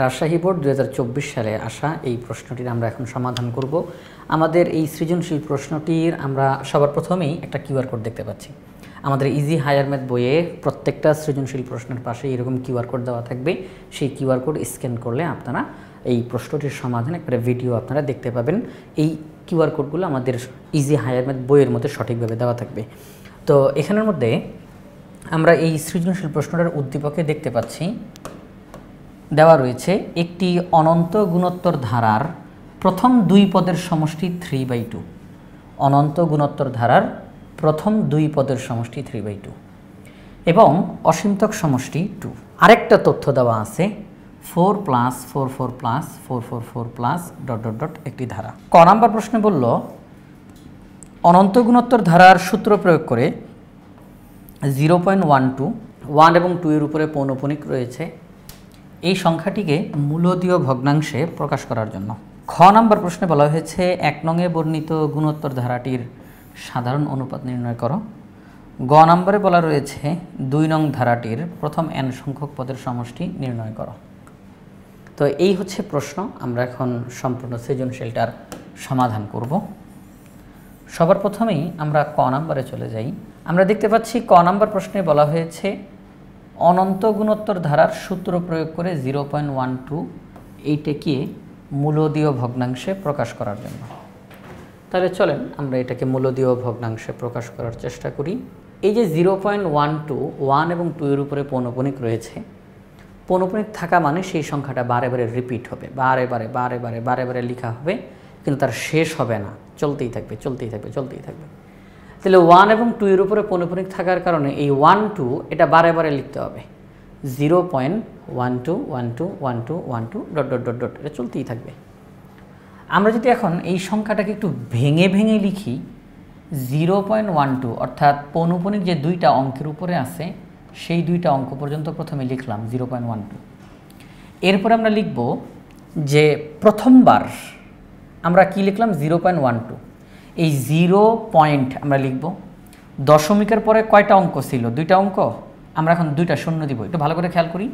Rajshahi board 2024 সালে আসা এই প্রশ্নটির আমরা এখন সমাধান করব। আমাদের এই সৃজনশীল প্রশ্নটির আমরা সবার প্রথমেই একটা কিউআর কোড দেখতে পাচ্ছি। আমাদের ইজি হায়ার ম্যাথ বইয়ে প্রত্যেকটা সৃজনশীল প্রশ্নের পাশে এরকম কিউআর কোড দেওয়া থাকবে। সেই কিউআর কোড স্ক্যান করলে আপনারা এই প্রশ্নটির সমাধান একবারে ভিডিও আপনারা দেখতে পাবেন। এই কিউআর কোডগুলো আমাদের ইজি হায়ার ম্যাথ বইয়ের মধ্যে সঠিকভাবে দেওয়া থাকবে। তো এখানের মধ্যে আমরা এই সৃজনশীল প্রশ্নটার উদ্দীপকে দেখতে পাচ্ছি দেওয়া রয়েছে একটি অনন্ত গুণোত্তর ধারার প্রথম দুই পদের সমষ্টি 3/2। অনন্ত গুণোত্তর ধারার প্রথম দুই পদের সমষ্টি 3/2 এবং অসীমতক সমষ্টি 2। আরেকটা তথ্য দেওয়া আছে 4 + 4 4 + 4 4 4 + ... একটি ধারা। ক নাম্বার প্রশ্নে বলল অনন্ত গুণোত্তর ধারার সূত্র প্রয়োগ করে 0.12 1 এবং 2 এর উপরে পৌনঃপুনিক রয়েছে এই সংখ্যাটিকে মূলদীয় ভগ্নাংশে প্রকাশ করার জন্য। খ নাম্বার প্রশ্নে বলা হয়েছে 1 নংয়ে বর্ণিত গুণোত্তর ধারাটির সাধারণ অনুপাত নির্ণয় করো। গ নম্বরে বলা রয়েছে 2 নং ধারাটির প্রথম n সংখ্যক পদের সমষ্টি নির্ণয় করো। তো এই হচ্ছে প্রশ্ন। আমরা এখন সম্পূর্ণ সৃজনশীলটার সমাধান করব। সবার প্রথমেই আমরা ক নম্বরে চলে যাই। আমরা দেখতে পাচ্ছি ক নম্বর প্রশ্নে বলা হয়েছে অনন্ত গুণোত্তর ধারার সূত্র প্রয়োগ করে 0.12 এইটাকে মূলদীয় ভগ্নাংশে প্রকাশ করার জন্য। তাহলে চলেন আমরা এটাকে মূলদীয় ভগ্নাংশে প্রকাশ করার চেষ্টা করি। এই যে 0.12 1 এবং 2 এর উপরে পৌনঃপুনিক রয়েছে, পৌনঃপুনিক থাকা মানে সেই সংখ্যাটা বারে বারে রিপিট হবে, বারে বারে লেখা হবে, কিন্তু তার শেষ হবে না, চলতেই থাকবে। তাহলে 1 এবং 2 এর উপরে পৌনঃপুনিক থাকার কারণে এই 1 2 এটা বারে বারে লিখতে হবে। 0.12 এটা চলতেই থাকবে। আমরা যদি এখন এই সংখ্যাটাকে একটু ভেঙে ভেঙে লিখি 0.12 অর্থাৎ পৌনঃপুনিক যে দুইটা অঙ্কের উপরে আছে সেই দুইটা অঙ্ক পর্যন্ত প্রথমে লিখলাম 0.12। এরপরে আমরা লিখব যে প্রথমবার আমরা কি লিখলাম 0.12। এই 0 পয়েন্ট আমরা লিখব। দশমিকের পরে কয়টা অঙ্ক ছিল? দুইটা অঙ্ক। আমরা এখন দুইটা শূন্য দিব। একটু ভালো করে খেয়াল করি।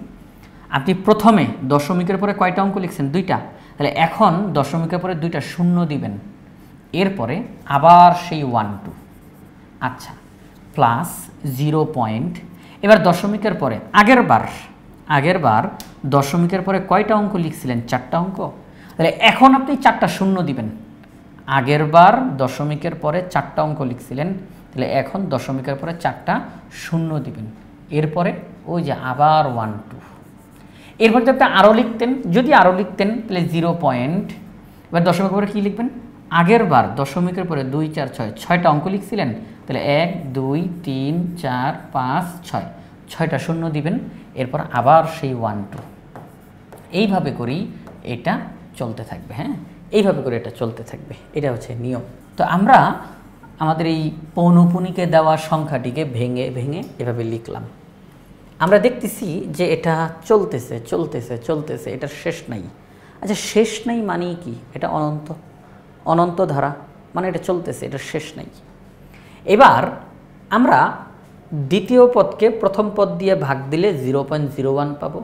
আপনি প্রথমে দশমিকের পরে কয়টা অঙ্ক লিখছেন? দুইটা। তাহলে এখন দশমিকের পরে দুইটা শূন্য দিবেন, এরপরে আবার সেই 1 2। আচ্ছা, প্লাস 0 পয়েন্ট। এবার দশমিকের পরে আগের বার দশমিকের পরে কয়টা অঙ্ক লিখছিলেন? 4টা অঙ্ক। তাহলে এখন আপনি 4টা শূন্য দিবেন। আগের বার দশমিকের পরে 4টা অঙ্ক লিখছিলেন, তাহলে এখন দশমিকের পরে 4টা শূন্য দিবেন, এরপরে ওই যে আবার 1 2। এরপর যদি আপনি আরও লিখতেন তাহলে 0 পয়েন্ট। এবার দশমিকের পরে কী লিখবেন? আগের বার দশমিকের পরে 2 4 6 6টা অঙ্ক লিখছিলেন, তাহলে 1 2 3 4 5 6 6টা শূন্য দিবেন, এরপর আবার সেই 1 2। এইভাবে করেই এটা চলতে থাকবে। হ্যাঁ, এইভাবে করে এটা চলতে থাকবে। এটা হচ্ছে নিয়ম। তো আমরা আমাদের এই পৌনঃপুনিকে দেওয়া সংখ্যাটিকে ভেঙে ভেঙে এভাবে লিখলাম। আমরা দেখতেছি যে এটা চলতেছে, এটার শেষ নাই। আচ্ছা, শেষ নাই মানে কি? এটা অনন্ত ধারা, মানে এটা চলতেছে, এটার শেষ নাই। এবার আমরা দ্বিতীয় পদকে প্রথম পদ দিয়ে ভাগ দিলে 0.01 পাবো,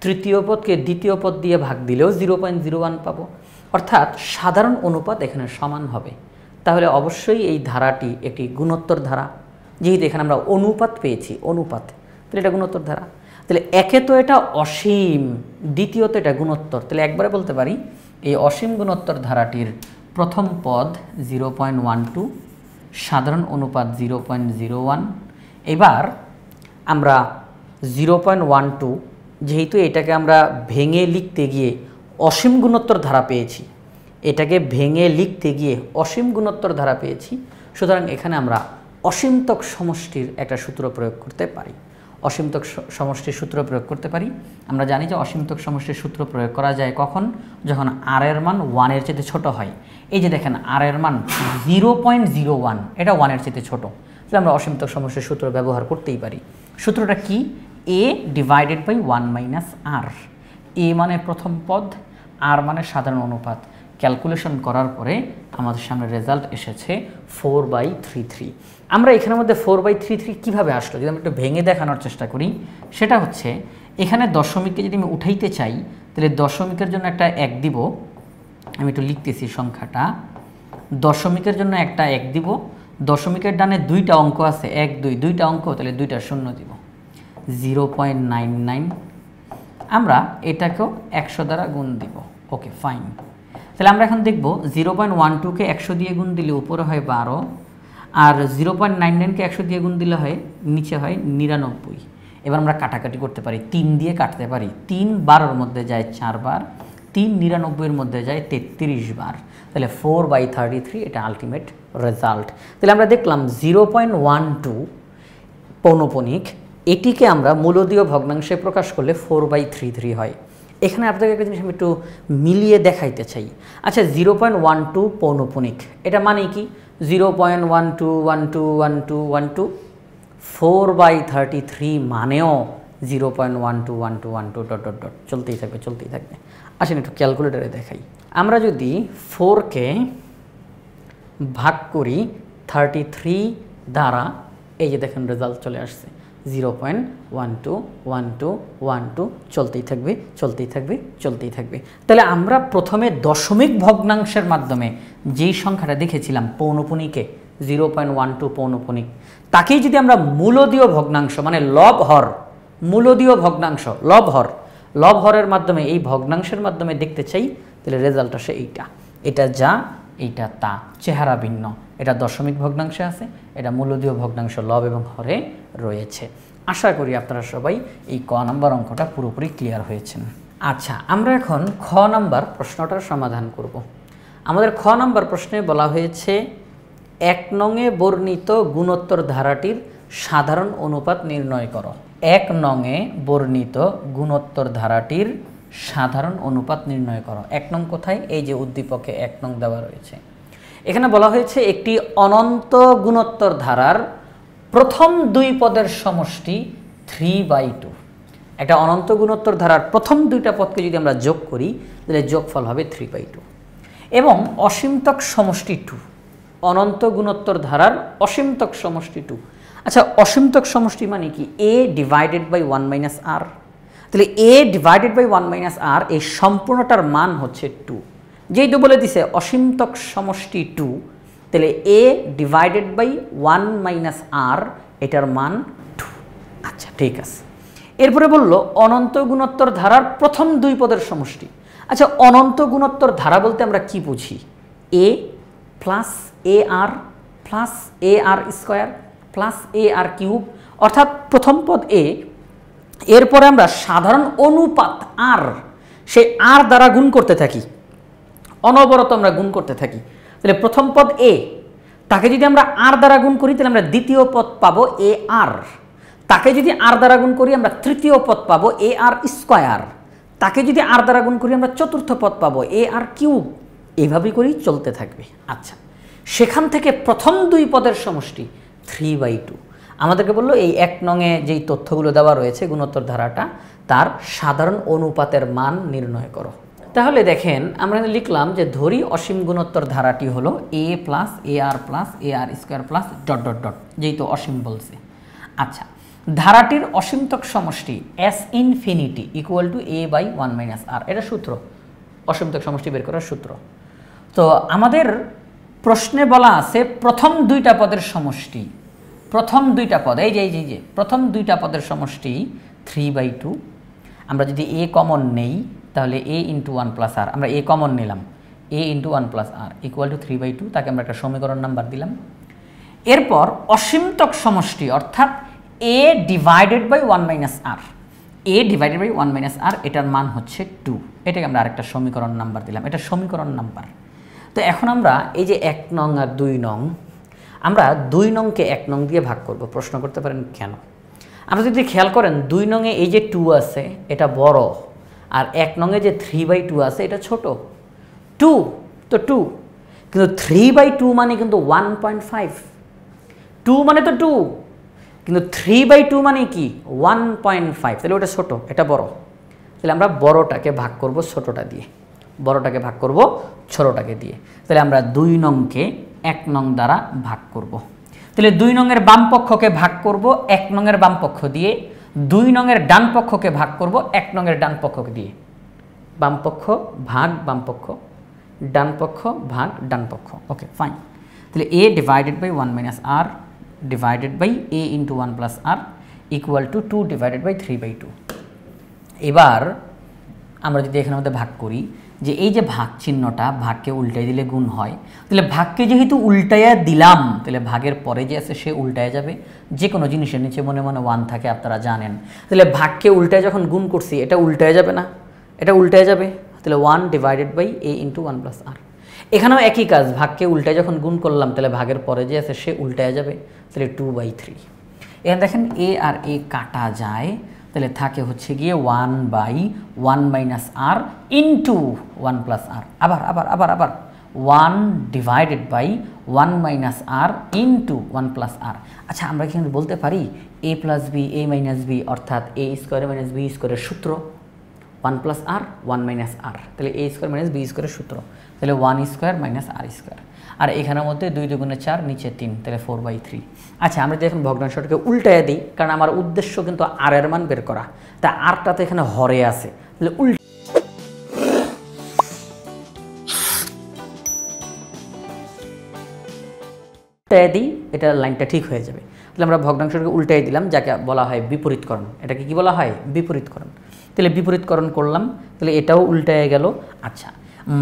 তৃতীয় পদকে দ্বিতীয় পদ দিয়ে ভাগ দিলেও 0.01 পাবো, অর্থাৎ সাধারণ অনুপাত এখানে সমান হবে। তাহলে অবশ্যই এই ধারাটি একটি গুণোত্তর ধারা। যেহেতু এখানে আমরা অনুপাত পেয়েছি, তাহলে এটা গুণোত্তর ধারা। তাহলে একে তো এটা অসীম, দ্বিতীয়ত এটা গুণোত্তর। তাহলে একবারে বলতে পারি এই অসীম গুণোত্তর ধারাটির প্রথম পদ 0.12, সাধারণ অনুপাত 0.01। এবার আমরা 0.12 যেহেতু এটাকে আমরা ভেঙে লিখতে গিয়ে অসীম গুণোত্তর ধারা পেয়েছি, সুতরাং এখানে আমরা অসীমতক সমষ্টির একটা সূত্র প্রয়োগ করতে পারি। আমরা জানি যে অসীমতক সমষ্টির সূত্র প্রয়োগ করা যায় কখন? যখন r এর মান 1 এর চেয়ে ছোট হয়। এই যে দেখেন r এর মান 0.01, এটা 1 এর চেয়ে ছোট, তাহলে আমরা অসীমতক সমষ্টির সূত্র ব্যবহার করতেই পারি। সূত্রটা কি? a/1 - r। a মানে প্রথম পদ, r মানে সাধারণ অনুপাত। ক্যালকুলেশন করার পরে আমাদের সামনে রেজাল্ট এসেছে 4/33। আমরা এখানের মধ্যে 4/33 কিভাবে আসলো, যদি আমরা একটু ভেঙে দেখানোর চেষ্টা করি, সেটা হচ্ছে এখানে দশমিককে যদি আমি উঠাইতে চাই তাহলে দশমিকের জন্য একটা 1 দিব, আমি একটু লিখতেছি সংখ্যাটা। দশমিকের জন্য একটা 1 দিব, দশমিকের ডানে দুইটা অঙ্ক আছে 1 2, দুইটা অঙ্ক, তাহলে দুইটা শূন্য দিব। 0.99 আমরা এটাকেও 100 দ্বারা গুণ দিব। ওকে ফাইন। তাহলে আমরা এখন দেখব 0.12কে 100 দিয়ে গুণ দিলে উপরে হয় 12, আর 0.99কে 100 দিয়ে গুণ দিলে হয় নিচে হয় 99। এবার আমরা কাটাকাটি করতে পারি, 3 দিয়ে কাটতে পারি। 3 12-এর মধ্যে যায় 4 বার, 3 99-এর মধ্যে যায় 33 বার, তাহলে 4/33 এটা আলটিমেট রেজাল্ট। তাহলে আমরা দেখলাম 0.12 পৌনঃপুনিক, এটিকে আমরা মূলদীয় ভগ্নাংশে প্রকাশ করলে 4/33 হয়। এখানে আপনাকে একটা জিনিস আমি একটু মিলিয়ে দেখাইতে চাই। আচ্ছা 0.12 পৌনঃপুনিক, এটা মানে কি? 0.12121212 4/33 মানেও 0.121212 ... চলতেই থাকবে চলতেই থাকবে। আসেন একটু ক্যালকুলেটারে দেখাই। আমরা যদি 4কে ভাগ করি 33 দ্বারা, এই যে দেখেন রেজাল্ট চলে আসছে 0.121212 চলতেই থাকবে চলতেই থাকবে চলতেই থাকবে। তাহলে আমরা প্রথমে দশমিক ভগ্নাংশের মাধ্যমে যেই সংখ্যাটা দেখেছিলাম পৌনঃপুনিকে 0.12 পৌনঃপুনিক, তাকেই যদি আমরা মূলদীয় ভগ্নাংশ মানে লব হর, মূলদীয় ভগ্নাংশ লব হরের মাধ্যমে এই ভগ্নাংশের মাধ্যমে দেখতে চাই, তাহলে রেজাল্ট আসে এইটা। এটা যা, এইটা তা, চেহারা ভিন্ন। এটা দশমিক ভগ্নাংশে আছে, এটা মূলদীয় ভগ্নাংশ লব এবং হরে রয়েছে। আশা করি আপনারা সবাই এই ক নাম্বার অঙ্কটা পুরোপুরি ক্লিয়ার হয়েছেন। আচ্ছা আমরা এখন খ নাম্বার প্রশ্নটার সমাধান করব। আমাদের খ নাম্বার প্রশ্নে বলা হয়েছে 1 নংয়ে বর্ণিত গুণোত্তর ধারাটির সাধারণ অনুপাত নির্ণয় করো। 1 নংয়ে বর্ণিত গুণোত্তর ধারাটির সাধারণ অনুপাত নির্ণয় করো। 1 নং কোথায়? এই যে উদ্দীপকে 1 নং দেওয়া রয়েছে। এখানে বলা হয়েছে একটি অনন্ত গুণোত্তর ধারার প্রথম 2 পদের সমষ্টি 3/2। একটা অনন্ত গুণোত্তর ধারার প্রথম 2টা পদকে যদি আমরা যোগ করি, তাহলে যোগফল হবে 3/2। এবং অসীমতক সমষ্টি 2, অনন্ত গুণোত্তর ধারার অসীমতক সমষ্টি 2। আচ্ছা অসীমতক সমষ্টি মানে কি? a divided by 1 - r। তাহলে a ডিভাইডেড বাই 1 - r এই সম্পূর্ণটার মান হচ্ছে 2। যেহেতু বলে দিছে অসীমতক সমষ্টি 2, তাহলে a ডিভাইডেড বাই 1 - r এটার মান 2। আচ্ছা ঠিক আছে। এরপরে বলল অনন্ত গুণোত্তর ধারার প্রথম 2 পদের সমষ্টি। আচ্ছা অনন্ত গুণোত্তর ধারা বলতে আমরা কি বুঝি? a plus ar plus ar square plus ar cube, অর্থাৎ প্রথম পদ a, এরপরে আমরা সাধারণ অনুপাত r, সেই r দ্বারা গুণ করতে থাকি, অনবরত আমরা গুণ করতে থাকি। তাহলে প্রথম পদ a, তাকে যদি আমরা r দ্বারা গুণ করি তাহলে আমরা দ্বিতীয় পদ পাবো ar, তাকে যদি r দ্বারা গুণ করি আমরা তৃতীয় পদ পাবো ar স্কয়ার, তাকে যদি r দ্বারা গুণ করি আমরা চতুর্থ পদ পাবো ar কিউব। এভাবেই করেই চলতে থাকবে। আচ্ছা সেখান থেকে প্রথম 2 পদের সমষ্টি 3/2। আমাদেরকে বললো এই 1 নংয়ে যেই তথ্যগুলো দেওয়া রয়েছে গুণোত্তর ধারাটা, তার সাধারণ অনুপাতের মান নির্ণয় করো। তাহলে দেখেন আমরা লিখলাম যে ধরি অসীম গুণোত্তর ধারাটি হলো a plus ar plus ar square plus ... যেহেতু অসীম বলছে। আচ্ছা ধারাটির অসীমতক সমষ্টি s infinity equal to a by 1 - r, এটা সূত্র, অসীমতক সমষ্টি বের করার সূত্র। তো আমাদের প্রশ্নে বলা আছে প্রথম 2টা পদের সমষ্টি, প্রথম 2টা পদ, এই যে প্রথম 2টা পদের সমষ্টি 3/2। আমরা যদি a কমন নেই তাহলে a × 1 + r, আমরা a কমন নিলাম, a × 1 + r ইকুয়াল টু 3/2, তাকে আমরা একটা সমীকরণ নাম্বার দিলাম। এরপর অসীমতক সমষ্টি অর্থাৎ a divided by 1 - r, a divided by 1 - r এটার মান হচ্ছে 2, এটাকে আমরা আরেকটা সমীকরণ নাম্বার দিলাম, এটা সমীকরণ নাম্বার। তো এখন আমরা এই যে 1 নং আর 2 নং, আমরা 2 নংকে 1 নং দিয়ে ভাগ করব। প্রশ্ন করতে পারেন কেন? আমরা যদি খেয়াল করেন 2 নংয়ে এই যে 2 আছে এটা বড়, আর 1 নংয়ে যে 3/2 আছে এটা ছোট। 2 তো 2, কিন্তু 3/2 মানে কিন্তু 1.5, 2 মানে তো 2, কিন্তু 3/2 মানে কি 1.5, তাহলে ওটা ছোট এটা বড়। তাহলে আমরা বড়টাকে ভাগ করব ছোটটা দিয়ে, বড়টাকে ভাগ করব ছোটটাকে দিয়ে। তাহলে আমরা 2 নংকে 1 নং দ্বারা ভাগ করব। তাহলে 2 নংয়ের বাম পক্ষকে ভাগ করব 1 নংয়ের বাম পক্ষ দিয়ে, 2 নংয়ের ডান পক্ষকে ভাগ করব 1 নংয়ের ডান পক্ষকে দিয়ে। বামপক্ষ ভাগ বামপক্ষ, ডান পক্ষ ভাগ ডান পক্ষ। Okay fine. তাহলে a divided by 1 minus r divided by a into 1 plus r equal to 2 divided by 3/2। এবার আমরা যদি এখানের মধ্যে ভাগ করি, যে এই যে ভাগ চিহ্নটা, ভাগকে উল্টাই দিলে গুণ হয়, তাহলে ভাগকে যেহেতু উল্টাইয়া দিলাম, তাহলে ভাগের পরে যে আছে সে উল্টায় যাবে। যে কোনো জিনিসের নিচে মনে মনে 1 থাকে, আপনারা জানেন। তাহলে ভাগকে উল্টায় যখন গুণ করছি, এটা উল্টায় যাবে না, এটা উল্টায় যাবে। তাহলে 1 divided by a into 1 plus R. এখানেও একই কাজ, ভাগকে উল্টায় যখন গুণ করলাম, তাহলে ভাগের পরে যে আছে সে উল্টায় যাবে। তাহলে 2/3। এখানে দেখেন a আর a কাটা যায়, তাহলে থাকে হচ্ছে গিয়ে 1/1 minus R into 1 plus R. আবার আবার আবার আবার 1 divided by 1 minus R into 1 plus R. আচ্ছা, আমরা কিন্তু বলতে পারি a plus B a minus B অর্থাৎ a স্কোয়ার মাইনাস বি স্কোয়ারের সূত্র 1 প্লাস আর 1 মাইনাস আর। তাহলে a স্কোয়ার মাইনাস বি স্কোয়ারের সূত্র, তাহলে 1 স্কোয়ার মাইনাস আর স্কোয়ার। আর এখানের মধ্যে 2 দুগুণে 4, নিচে 3, তাহলে 4/3। আচ্ছা, আমরা যদি এখন ভগ্নাংশটাকে উল্টায় দিই, কারণ আমার উদ্দেশ্য কিন্তু আর এর মান বের করা, তা আরটা তো এখানে হরে আছে, তাহলে উল্টায় দিই, এটা লাইনটা ঠিক হয়ে যাবে। তাহলে আমরা ভগ্নাংশটাকে উল্টাই দিলাম, যাকে বলা হয় বিপরীতকরণ। এটাকে কি বলা হয়? বিপরীতকরণ। তাহলে বিপরীতকরণ করলাম, তাহলে এটাও উল্টায় গেল। আচ্ছা,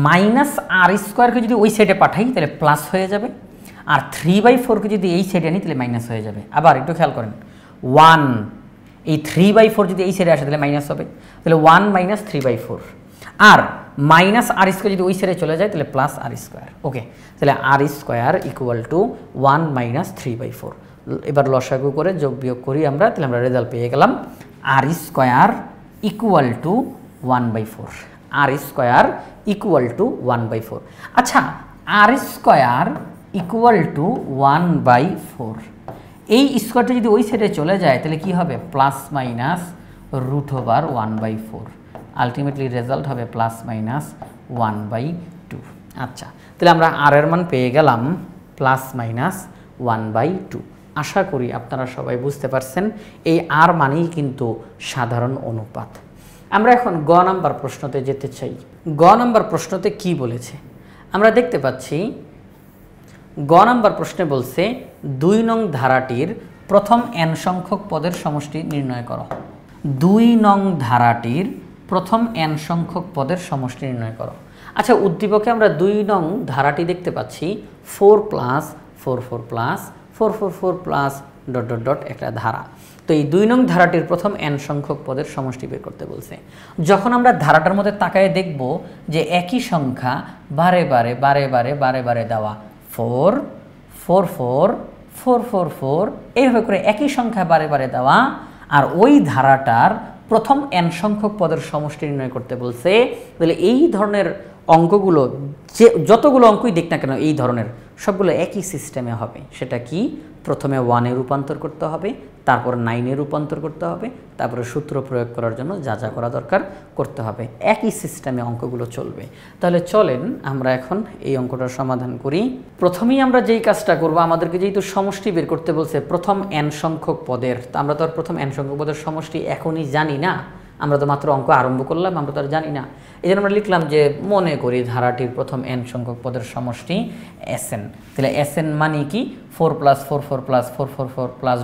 মাইনাস আর স্কোয়ারকে যদি ওই সাইডে পাঠাই, তাহলে প্লাস হয়ে যাবে। আর 3/4কে যদি এই সাইডে আনি, তাহলে মাইনাস হয়ে যাবে। আবার একটু খেয়াল করেন, 1 এই 3/4 যদি এই সাইডে আসে, তাহলে মাইনাস হবে। তাহলে 1 মাইনাস 3/4। আর মাইনাস আর স্কোয়ার যদি ওই সাইডে চলে যায়, তাহলে প্লাস আর স্কোয়ার। ওকে, তাহলে আর স্কোয়ার ইকুয়াল টু 1 মাইনাস 3/4। এবার লসাগু করে যোগ বিয়োগ করি আমরা, তাহলে আমরা রেজাল্ট পেয়ে গেলাম R square equal to 1/4। R square equal to 1/4। আচ্ছা, আর স্কোয়ার ইকুয়াল টু 1/4, এই স্কোয়ারটা যদি ওই সাইডে চলে যায়, তাহলে কি হবে? Plus minus √1/4। আলটিমেটলি রেজাল্ট হবে প্লাস মাইনাস 1/2। আচ্ছা, তাহলে আমরা আর এর মান পেয়ে গেলাম প্লাস মাইনাস 1/2। আশা করি আপনারা সবাই বুঝতে পারছেন, এই আর মানেই কিন্তু সাধারণ অনুপাত। আমরা এখন গ নাম্বার প্রশ্নতে যেতে চাই। গ নাম্বার প্রশ্নতে কি বলেছে আমরা দেখতে পাচ্ছি। গ নাম্বার প্রশ্নে বলছে 2 নং ধারাটির প্রথম n সংখ্যক পদের সমষ্টি নির্ণয় করো। 2 নং ধারাটির প্রথম n সংখ্যক পদের সমষ্টি নির্ণয় করো। আচ্ছা, উদ্দীপকে আমরা 2 নং ধারাটি দেখতে পাচ্ছি 4 প্লাস 4 4 প্লাস 4 4 4 প্লাস ... একটা ধারা। তো এই 2 নং ধারাটির প্রথম n সংখ্যক পদের সমষ্টি বের করতে বলছে। যখন আমরা ধারাটার মধ্যে তাকায় দেখব যে একই সংখ্যা বারে বারে বারে বারে বারে বারে দেওয়া, 4 4 4 4 4 4, এইভাবে করে একই সংখ্যা বারে বারে দেওয়া, আর ওই ধারাটার প্রথম n সংখ্যক পদের সমষ্টি নির্ণয় করতে বলছে। তাহলে এই ধরনের অঙ্কগুলো, যে যতগুলো অঙ্কই দেখ না কেন, এই ধরনের সবগুলো একই সিস্টেমে হবে। সেটা কি? প্রথমে 1-এ রূপান্তর করতে হবে, তারপর 9-এ রূপান্তর করতে হবে, তারপরে সূত্র প্রয়োগ করার জন্য যা যা করা দরকার করতে হবে। একই সিস্টেমে অঙ্কগুলো চলবে। তাহলে চলেন আমরা এখন এই অঙ্কটার সমাধান করি। প্রথমেই আমরা যেই কাজটা করব, আমাদেরকে যেহেতু সমষ্টি বের করতে বলছে প্রথম n সংখ্যক পদের, তো আমরা তো আর প্রথম n সংখ্যক পদের সমষ্টি এখনই জানি না, আমরা তো মাত্র অঙ্ক আরম্ভ করলাম, আমরা তো আর জানি না। এই জন্য আমরা লিখলাম যে মনে করি ধারাটির প্রথম n সংখ্যক পদের সমষ্টি Sn। তাহলে Sn মানে কি? 4 প্লাস 4 4 প্লাস 4 4 4 প্লাস ...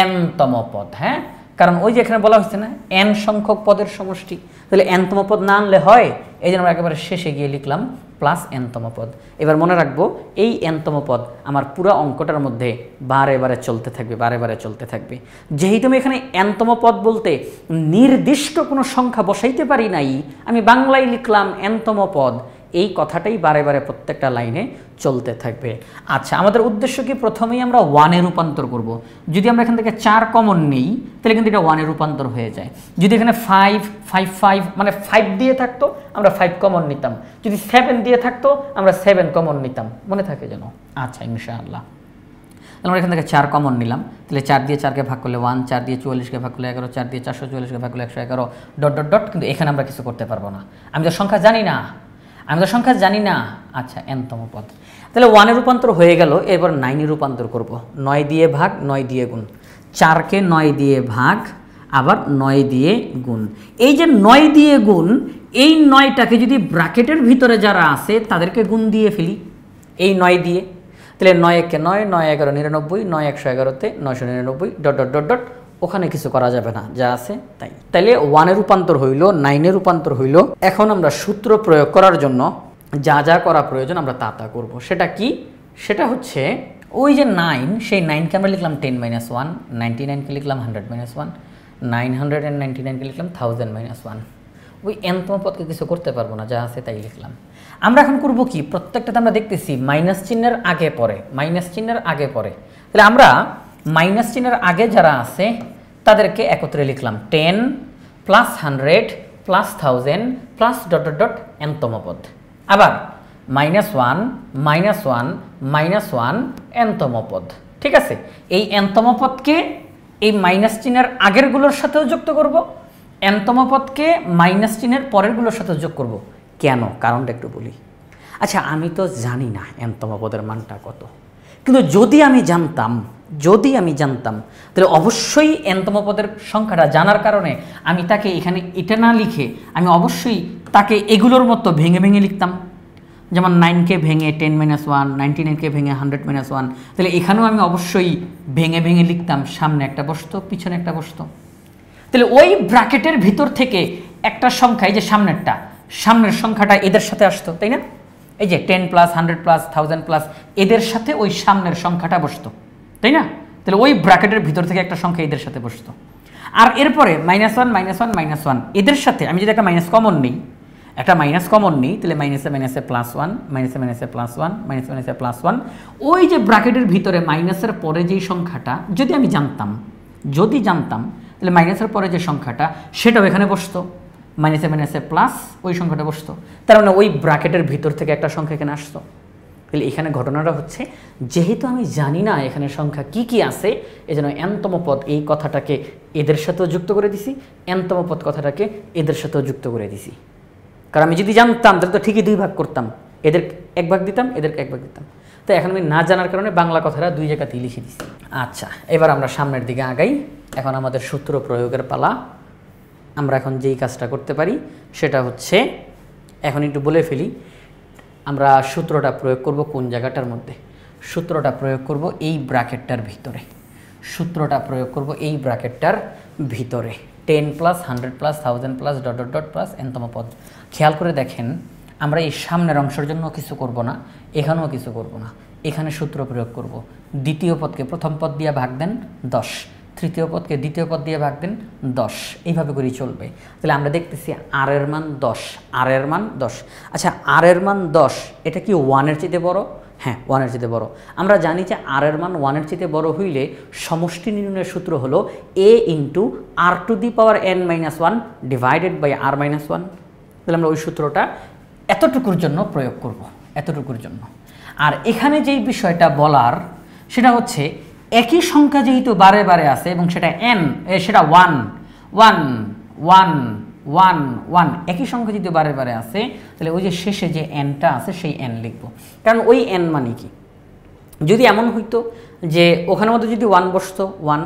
n-তম পদ। হ্যাঁ, কারণ ওই যে এখানে বলা হচ্ছে না n সংখ্যক পদের সমষ্টি, তাহলে n-তম পদ না আনলে হয়। এই জন্য আমরা একেবারে শেষে গিয়ে লিখলাম প্লাস n-তম পদ। এবার মনে রাখবো, এই n-তম পদ আমার পুরো অঙ্কটার মধ্যে বারে বারে চলতে থাকবে, বারে বারে চলতে থাকবে। যেহেতু আমি এখানে n-তম পদ বলতে নির্দিষ্ট কোনো সংখ্যা বসাইতে পারি নাই, আমি বাংলায় লিখলাম n-তম পদ, এই কথাটাই বারে বারে প্রত্যেকটা লাইনে চলতে থাকবে। আচ্ছা, আমাদের উদ্দেশ্য কি? প্রথমেই আমরা 1-এ রূপান্তর করব। যদি আমরা এখান থেকে 4 কমন নিই, তাহলে কিন্তু এটা 1-এ রূপান্তর হয়ে যায়। যদি এখানে 5 5 5 মানে 5 দিয়ে থাকতো, আমরা 5 কমন নিতাম। যদি 7 দিয়ে থাকতো, আমরা 7 কমন নিতাম। মনে থাকে যেন। আচ্ছা, ইনশাআল্লাহ। তাহলে আমরা এখান থেকে 4 কমন নিলাম, তাহলে 4 দিয়ে 4কে ভাগ করলে 1, 4 দিয়ে 44কে ভাগ করলে 11, 4 দিয়ে 444কে ভাগ করলে 111... কিন্তু এখানে আমরা কিছু করতে পারবো না, আমি তো সংখ্যা জানি না, আমি তো সংখ্যা জানি না। আচ্ছা, n-তম পদ। তাহলে 1-এ রূপান্তর হয়ে গেল, এরপর 9-এ রূপান্তর করব। 9 দিয়ে ভাগ, 9 দিয়ে গুণ। 4কে 9 দিয়ে ভাগ, আবার 9 দিয়ে গুণ। এই যে 9 দিয়ে গুণ, এই 9টাকে যদি ব্র্যাকেটের ভিতরে যারা আছে তাদেরকে গুণ দিয়ে ফেলি এই 9 দিয়ে, তাহলে 9 একে 9, 9 11 99, 9 111তে 999, ডট ডট ডট ডট, ওখানে কিছু করা যাবে না, যা আছে তাই। তাইলে 1-এর রূপান্তর হইল, 9-এর রূপান্তর হইল। এখন আমরা সূত্র প্রয়োগ করার জন্য যা যা করা প্রয়োজন আমরা তা তা করবো। সেটা কি? সেটা হচ্ছে ওই যে 9, সেই 9কে আমরা লিখলাম 10 - 1, 99কে লিখলাম 100 - 1, 999কে লিখলাম 1000 - 1। ওই nতম পদকে কিছু করতে পারবো না, যা আছে তাই লিখলাম। আমরা এখন করব কি, প্রত্যেকটাতে আমরা দেখতেছি মাইনাস চিহ্নের আগে পরে, মাইনাস চিহ্নের আগে পরে। তাহলে আমরা মাইনাস চিহ্নের আগে যারা আছে তাদেরকে একত্রে লিখলাম 10 + 100 + 1000 + ডট ডট ডট nতম পদ। আবার -1 -1 -1 nতম পদ। ঠিক আছে, এই nতম পদকে এই মাইনাস চিহ্নের আগেরগুলোর সাথেও যুক্ত করব, nতম পদকে মাইনাস চিহ্নের পরেরগুলোর সাথে যোগ করব। কেন? কারণটা একটু বলি। আচ্ছা, আমি তো জানি না nতম পদের মানটা কত, কিন্তু যদি আমি জানতাম তাহলে অবশ্যই nতম পদের সংখ্যাটা জানার কারণে আমি তাকে এখানে এটা না লিখে আমি অবশ্যই তাকে এগুলোর মতো ভেঙে ভেঙে লিখতাম। যেমন 9কে ভেঙে 10 - 1, 99কে ভেঙে 100 - 1। তাহলে এখানেও আমি অবশ্যই ভেঙে ভেঙে লিখতাম, সামনে একটা বসতো পিছনে একটা বসতো। তাহলে ওই ব্র্যাকেটের ভিতর থেকে একটা সংখ্যা, এই যে সামনের সংখ্যাটা এদের সাথে আসতো, তাই না? এই যে 10 + 100 + 1000 + এদের সাথে ওই সামনের সংখ্যাটা বসতো, তাই না? তাহলে ওই ব্র্যাকেটের ভিতর থেকে একটা সংখ্যা এদের সাথে বসতো। আর এরপরে -1 -1 -1 এদের সাথে আমি যদি একটা মাইনাস কমন নিই, তাহলে মাইনাসে মাইনাসে +1, মাইনাসে মাইনাসে +1, মাইনাসে মাইনাসে +1, ওই যে ব্র্যাকেটের ভিতরে মাইনাসের পরে যেই সংখ্যাটা যদি জানতাম তাহলে মাইনাসের পরে যে সংখ্যাটা সেটাও এখানে বসতো, মাইনাসে মাইনাসে প্লাস ওই সংখ্যাটা বসতো। তার মানে ওই ব্র্যাকেটের ভিতর থেকে একটা সংখ্যা এখানে আসতো। তাহলে এখানে ঘটনাটা হচ্ছে, যেহেতু আমি জানি না এখানে সংখ্যা কি কি আছে, এজন্য nতম পদ এই কথাটাকে এদের সাথেও যুক্ত করে দিছি, nতম পদ কথাটাকে এদের সাথেও যুক্ত করে দিছি। কারণ আমি যদি জানতাম তাহলে তো ঠিকই 2 ভাগ করতাম, এদের 1 ভাগ দিতাম, এদেরকে 1 ভাগ দিতাম। তো এখন আমি না জানার কারণে বাংলা কথাটা 2 জায়গাতেই লিখে দিছি। আচ্ছা, এবার আমরা সামনের দিকে আগাই। এখন আমাদের সূত্র প্রয়োগের পালা। আমরা এখন যেই কাজটা করতে পারি সেটা হচ্ছে, এখন একটু বলে ফেলি, আমরা সূত্রটা প্রয়োগ করব কোন জায়গাটার মধ্যে? সূত্রটা প্রয়োগ করব এই ব্র্যাকেটটার ভিতরে। 10 + 100 + 1000 + ডট ডট ডট প্লাস nতম পদ। খেয়াল করে দেখেন, আমরা এই সামনের অংশের জন্য কিছু করব না, এখানেও কিছু করব না। এখানে সূত্র প্রয়োগ করব, দ্বিতীয় পদকে প্রথম পদ দিয়ে ভাগ দেন 10, তৃতীয় পদকে দ্বিতীয় পদ দিয়ে ভাগ দেন 10, এইভাবে করেই চলবে। তাহলে আমরা দেখতেছি r এর মান 10, আচ্ছা r এর মান 10, এটা কি 1-এর চেয়ে বড়? হ্যাঁ, 1-এর চেয়ে বড়। আমরা জানি যে r এর মান 1-এর চেয়ে বড় হইলে সমষ্টি নির্ণয়ের সূত্র হলো a × r⁻n - 1 divided by r - 1। তাহলে আমরা ওই সূত্রটা এতটুকুর জন্য প্রয়োগ করব, এতটুকুর জন্য। আর এখানে যেই বিষয়টা বলার সেটা হচ্ছে, একই সংখ্যা যেহেতু বারে বারে আছে এবং সেটা সেটা 1 1 1 1 1, একই সংখ্যা যেহেতু বারে বারে আছে, তাহলে ওই যে শেষে যে nটা আছে সেই n লিখব। কারণ ওই n মানে কি, যদি এমন হইতো যে ওখানের মধ্যে যদি 1 বসতো 1,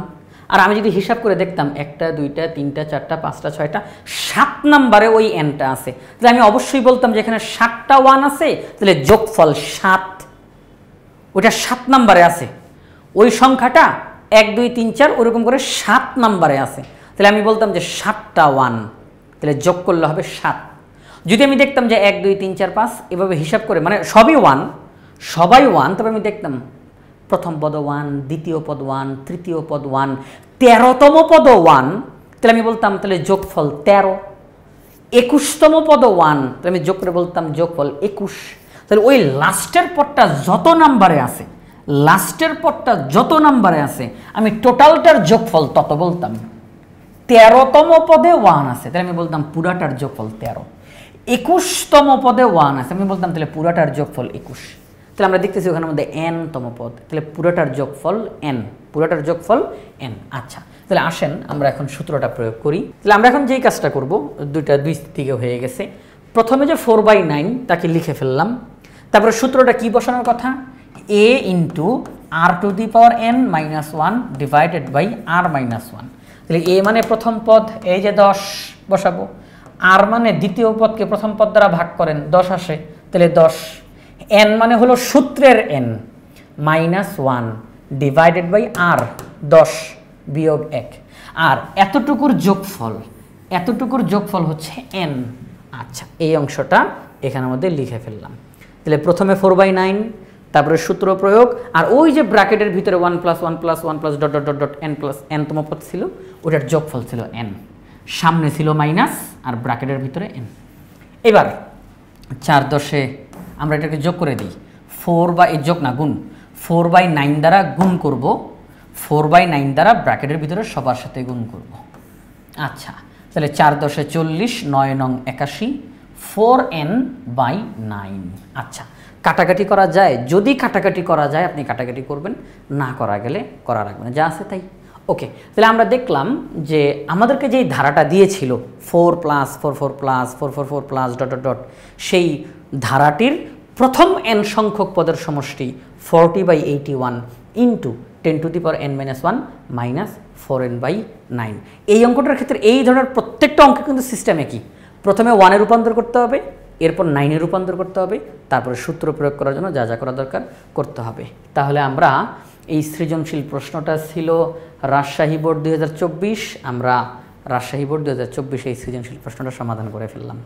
আর আমি যদি হিসাব করে দেখতাম 1টা 2টা 3টা 4টা 5টা 6টা 7 নম্বরে ওই nটা আছে, তাহলে আমি অবশ্যই বলতাম যে এখানে 7টা 1 আছে, তাহলে যোগফল 7, ওইটা 7 নম্বরে আছে। ওই সংখ্যাটা 1 2 3 4 ওরকম করে 7 নম্বরে আছে, তাহলে আমি বলতাম যে 7টা 1, তাহলে যোগ করলে হবে 7। যদি আমি দেখতাম যে 1 2 3 4 5 এভাবে হিসাব করে, মানে সবই 1, সবাই 1, তবে আমি দেখতাম প্রথম পদ 1, দ্বিতীয় পদ 1, তৃতীয় পদ 1, 13তম পদ 1, তাহলে আমি বলতাম তাহলে যোগফল 13। 21তম পদ 1, তাহলে আমি যোগ করে বলতাম যোগফল 21। তাহলে ওই লাস্টের পদটা যত নাম্বারে আছে আমি টোটালটার যোগফল তত বলতাম। 13তম পদে 1 আছে, তাহলে আমি বলতাম পুরাটার যোগফল 13। 21তম পদে 1 আছে, আমি বলতাম তাহলে পুরাটার যোগফল 21। তাহলে আমরা দেখতেছি ওখানের মধ্যে nতম পদ, তাহলে পুরাটার যোগফল n। আচ্ছা, তাহলে আসেন আমরা এখন সূত্রটা প্রয়োগ করি। তাহলে আমরা এখন যেই কাজটা করব, দুই দিকে হয়ে গেছে। প্রথমে যে 4/9 তাকে লিখে ফেললাম, তারপরে সূত্রটা কি বসানোর কথা, a × r⁻n - 1 divided by r - 1। তাহলে এ মানে প্রথম পদ, এই যে 10 বসাবো, আর মানে দ্বিতীয় পদকে প্রথম পদ দ্বারা ভাগ করেন 10 আসে, তাহলে 10, এন মানে হলো সূত্রের এন, -1 ডিভাইডেড বাই আর 10 বিয়োগ 1, আর এতটুকুর যোগফল হচ্ছে এন। আচ্ছা, এই অংশটা এখানের মধ্যে লিখে ফেললাম। তাহলে প্রথমে 4/9, তারপরে সূত্র প্রয়োগ, আর ওই যে ব্র্যাকেটের ভিতরে 1 + 1 + 1 + dot dot dot dot n plus n তম পদ ছিল, ওটার যোগফল ছিল n, সামনে ছিল মাইনাস আর ব্র্যাকেটের ভিতরে n। এবার 4×10 আমরা এটাকে যোগ করে দিই, 4/9 দ্বারা গুণ করব, 4/9 দ্বারা ব্র্যাকেটের ভিতরে সবার সাথে গুণ করব। আচ্ছা, তাহলে 4×10 40, 9 নং 81, 4n/9। আচ্ছা, কাটাকাটি করা যায়? যদি কাটাকাটি করা যায় আপনি কাটাকাটি করবেন, না করা গেলে করা রাখবেন, যা আছে তাই। ওকে, তাহলে আমরা দেখলাম যে আমাদেরকে যেই ধারাটা দিয়েছিল 4 + 4 + 4 + ডট ডট ডট, সেই ধারাটির প্রথম n সংখ্যক পদের সমষ্টি 40/81 ইন্টু 10⁻n−1 -4n/9। এই অঙ্কটার ক্ষেত্রে এই ধরনের প্রত্যেকটা অঙ্ক কিন্তু সিস্টেম একই, প্রথমে 1-এ রূপান্তর করতে হবে, এরপর 9-এ রূপান্তর করতে হবে, তারপরে সূত্র প্রয়োগ করার জন্য যা যা করা দরকার করতে হবে। তাহলে আমরা এই সৃজনশীল প্রশ্নটা ছিল রাজশাহী বোর্ড 2024, আমরা রাজশাহী বোর্ড 2024 এই সৃজনশীল প্রশ্নটা সমাধান করে ফেললাম।